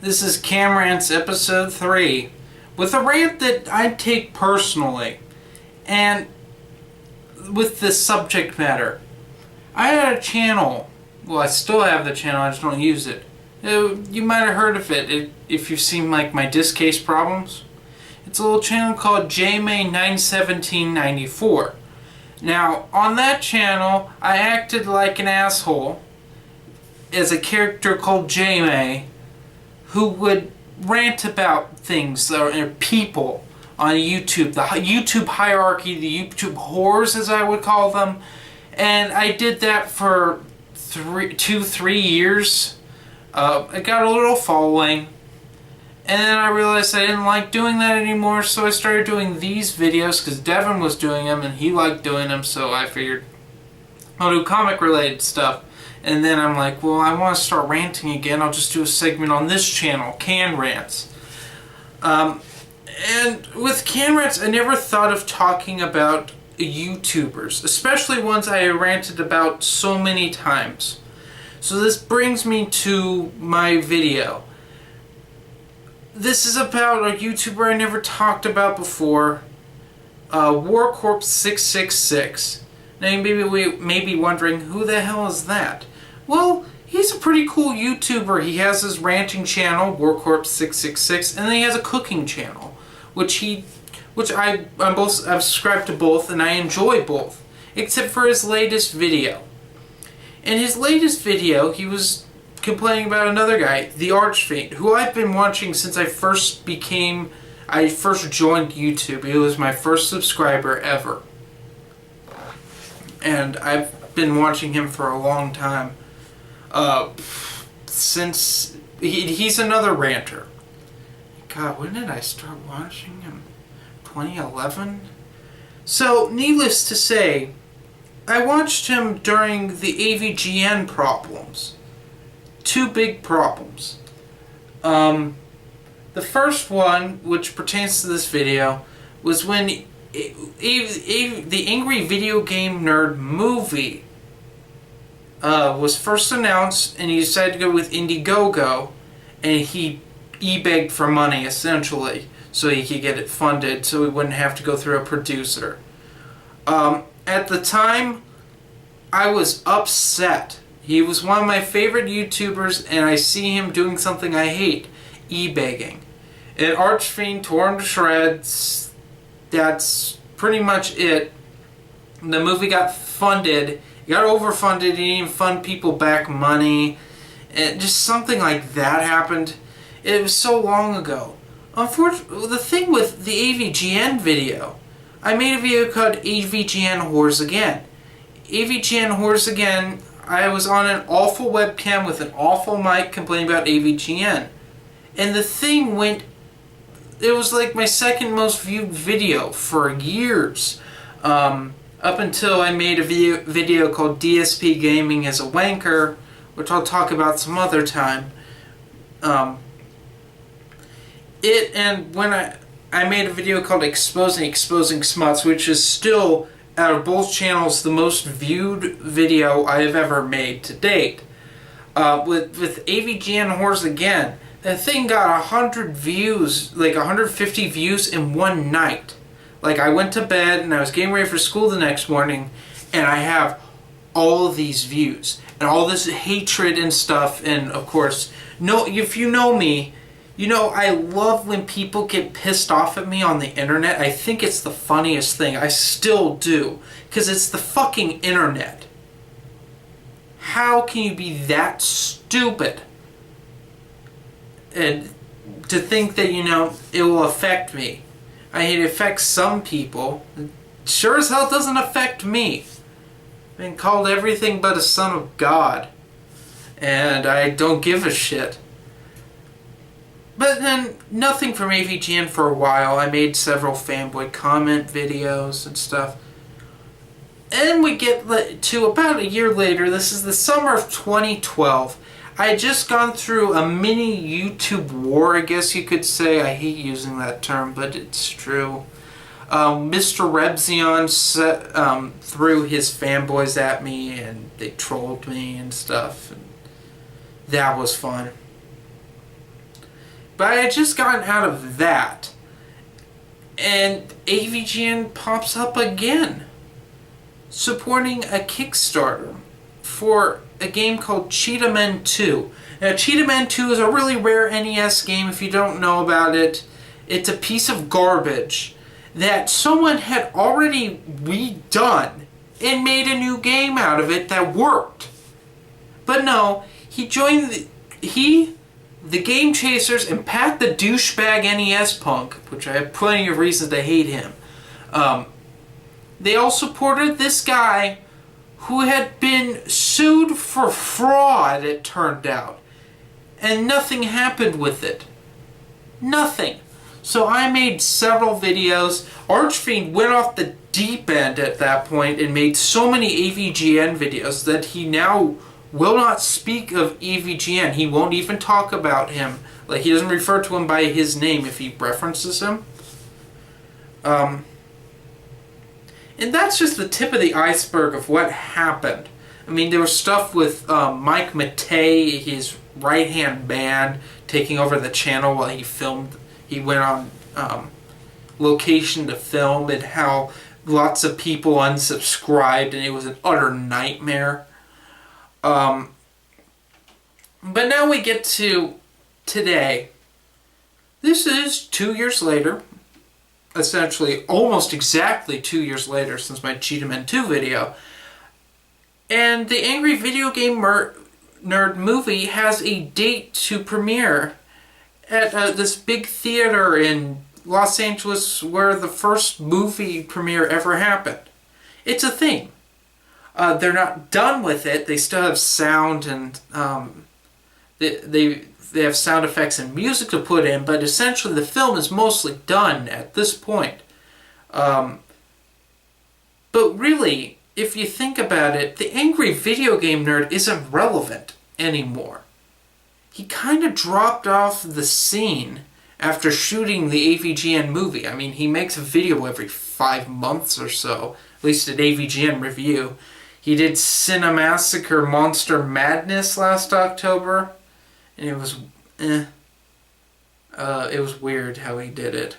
This is Rants episode 3 with a rant that I take personally and with this subject matter. I had a channel, well I still have the channel, I just don't use it. You might have heard of it if you've seen like my disk case problems. It's a little channel called JMay91794. Now on that channel I acted like an asshole as a character called JMay who would rant about things or people on YouTube, the YouTube hierarchy, the YouTube whores as I would call them, and I did that for 3 years. I got a little following, and then I realized I didn't like doing that anymore, so I started doing these videos because Devin was doing them and he liked doing them, so I figured I'll do comic related stuff. And then I'm like, well, I want to start ranting again. I'll just do a segment on this channel, Can Rants. And with Can Rants, I never thought of talking about YouTubers, especially ones I ranted about so many times. So this brings me to my video. This is about a YouTuber I never talked about before, Warcorpse666. Now you may be wondering, who the hell is that? Well, he's a pretty cool YouTuber. He has his ranting channel, Warcorpse666, and then he has a cooking channel, which I'm subscribed to both, and I enjoy both, except for his latest video. In his latest video, he was complaining about another guy, the Archfiend, who I've been watching since I first joined YouTube. He was my first subscriber ever. And I've been watching him for a long time. Since he's another ranter. God, when did I start watching him? 2011? So, needless to say, I watched him during the AVGN problems. 2 big problems. The first one, which pertains to this video, was when the Angry Video Game Nerd movie was first announced, and he decided to go with Indiegogo, and he begged for money essentially so he could get it funded so he wouldn't have to go through a producer. At the time, I was upset. He was one of my favorite YouTubers, and I see him doing something I hate, e-begging. And Archfiend tore him to shreds. That's pretty much it. The movie got funded. It got overfunded. It didn't even fund people back money. And just something like that happened. It was so long ago. Unfortunately, the thing with the AVGN video, I made a video called AVGN Whores Again. AVGN Whores Again, I was on an awful webcam with an awful mic complaining about AVGN. And the thing went, it was like my second most viewed video for years. Up until I made a video called DSP Gaming as a Wanker, which I'll talk about some other time. And when I made a video called Exposing Smuts, which is still, out of both channels, the most viewed video I have ever made to date. With AVGN Whores Again, that thing got 100 views, like 150 views in one night. Like, I went to bed and I was getting ready for school the next morning, and I have all of these views and all this hatred and stuff. And of course, if you know me, you know I love when people get pissed off at me on the internet. I think it's the funniest thing. I still do, because it's the fucking internet. How can you be that stupid and to think that, you know, it will affect me? I mean, it affects some people. It sure as hell doesn't affect me. I've been called everything but a son of God, and I don't give a shit. But then, nothing from AVGN for a while. I made several fanboy comment videos and stuff. And we get to about a year later. This is the summer of 2012. I had just gone through a mini YouTube war, I guess you could say. I hate using that term, but it's true. Mr. Rebzion threw his fanboys at me, and they trolled me and stuff. And that was fun. But I had just gotten out of that, and AVGN pops up again, supporting a Kickstarter for a game called Cheetah Men 2. Now, Cheetah Men 2 is a really rare NES game. If you don't know about it, it's a piece of garbage that someone had already redone and made a new game out of it that worked. But no, he joined the Game Chasers, and Pat the douchebag NES punk, which I have plenty of reasons to hate him. They all supported this guy who had been sued for fraud, it turned out. And nothing happened with it. Nothing. So I made several videos. Archfiend went off the deep end at that point and made so many AVGN videos that he now will not speak of AVGN. He won't even talk about him. Like, he doesn't refer to him by his name if he references him. And that's just the tip of the iceberg of what happened. I mean, there was stuff with Mike Matei, his right-hand man, taking over the channel while he filmed. He went on location to film, and how lots of people unsubscribed, and it was an utter nightmare. But now we get to today. This is 2 years later. Essentially, almost exactly 2 years later since my Cheetah Men 2 video. And the Angry Video Game Nerd movie has a date to premiere at this big theater in Los Angeles where the first movie premiere ever happened. It's a thing. They're not done with it. They still have sound and they have sound effects and music to put in, but essentially the film is mostly done at this point. But really, if you think about it, the Angry Video Game Nerd isn't relevant anymore. He kind of dropped off the scene after shooting the AVGN movie. I mean, he makes a video every 5 months or so, at least at AVGN Review. He did Cinemassacre Monster Madness last October, and it was it was weird how he did it.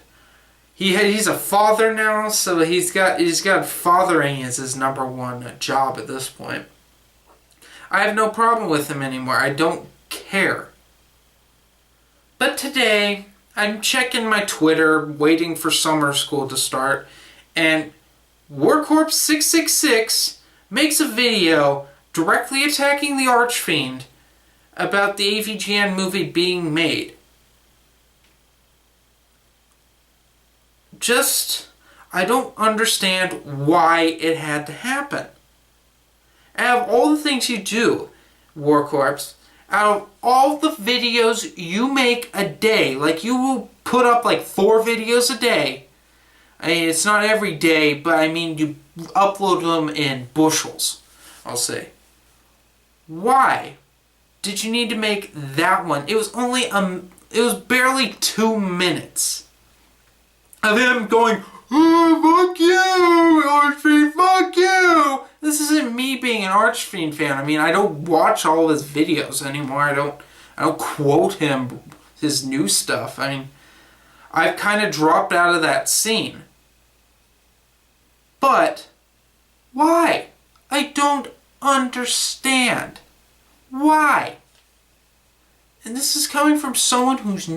He's a father now, so he's got fathering as his number one job at this point. I have no problem with him anymore. I don't care. But today, I'm checking my Twitter, waiting for summer school to start, and Warcorpse666 makes a video directly attacking the Archfiend about the AVGN movie being made. I don't understand why it had to happen. Out of all the things you do, Warcorpse, out of all the videos you make a day, like you will put up like 4 videos a day. I mean, it's not every day, but I mean, you upload them in bushels, I'll say. Why did you need to make that one? It was barely 2 minutes of him going, "Oh, fuck you, Archfiend, fuck you!" This isn't me being an Archfiend fan. I mean, I don't watch all of his videos anymore. I don't quote him, his new stuff. I mean, I've kind of dropped out of that scene. But why? I don't understand. Why? And this is coming from someone who's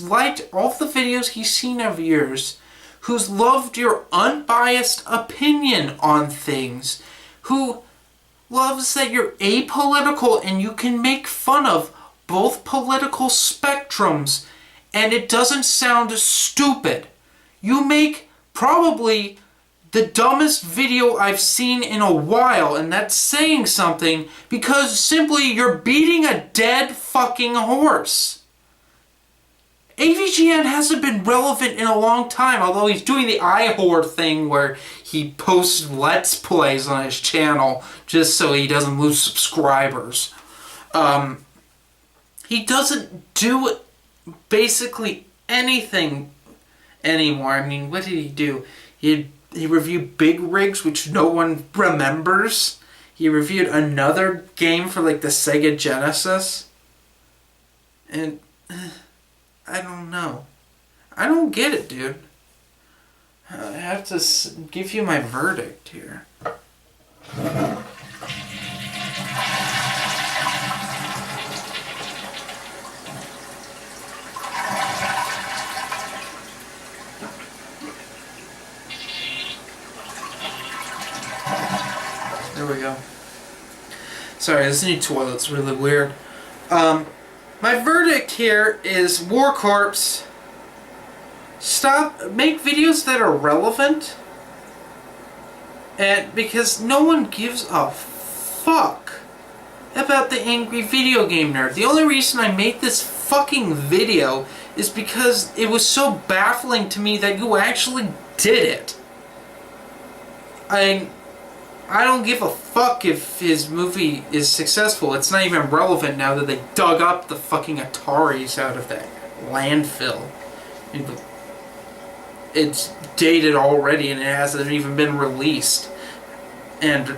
liked all the videos he's seen of yours, who's loved your unbiased opinion on things, who loves that you're apolitical and you can make fun of both political spectrums and it doesn't sound stupid. You make probably the dumbest video I've seen in a while, and that's saying something because simply you're beating a dead fucking horse. AVGN hasn't been relevant in a long time, although he's doing the iHor thing where he posts Let's Plays on his channel just so he doesn't lose subscribers. He doesn't do basically anything anymore. I mean, what did he do? He reviewed Big Rigs, which no one remembers. He reviewed another game for like the Sega Genesis. And I don't know. I don't get it, dude. I have to give you my verdict here. There we go. Sorry, this new toilet's really weird. My verdict here is Warcorpse. Make videos that are relevant. And because no one gives a fuck about the angry video game nerd. The only reason I made this fucking video is because it was so baffling to me that you actually did it. I don't give a fuck if his movie is successful. It's not even relevant now that they dug up the fucking Ataris out of that landfill. It's dated already and it hasn't even been released. And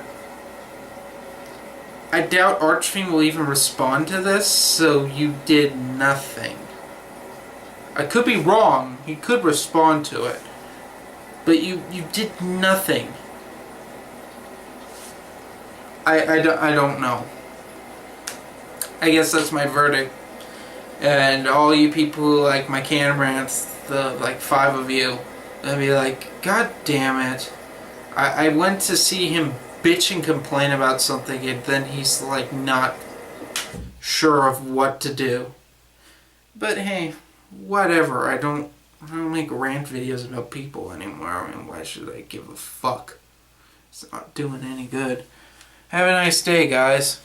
I doubt Archfiend will even respond to this, so you did nothing. I could be wrong. He could respond to it. But you did nothing. I don't know. I guess that's my verdict. And all you people who like my can rants, the like 5 of you, they'll be like, God damn it. I went to see him bitch and complain about something and then he's like not sure of what to do. But hey, whatever. I don't make rant videos about people anymore. I mean, why should I give a fuck? It's not doing any good. Have a nice day, guys.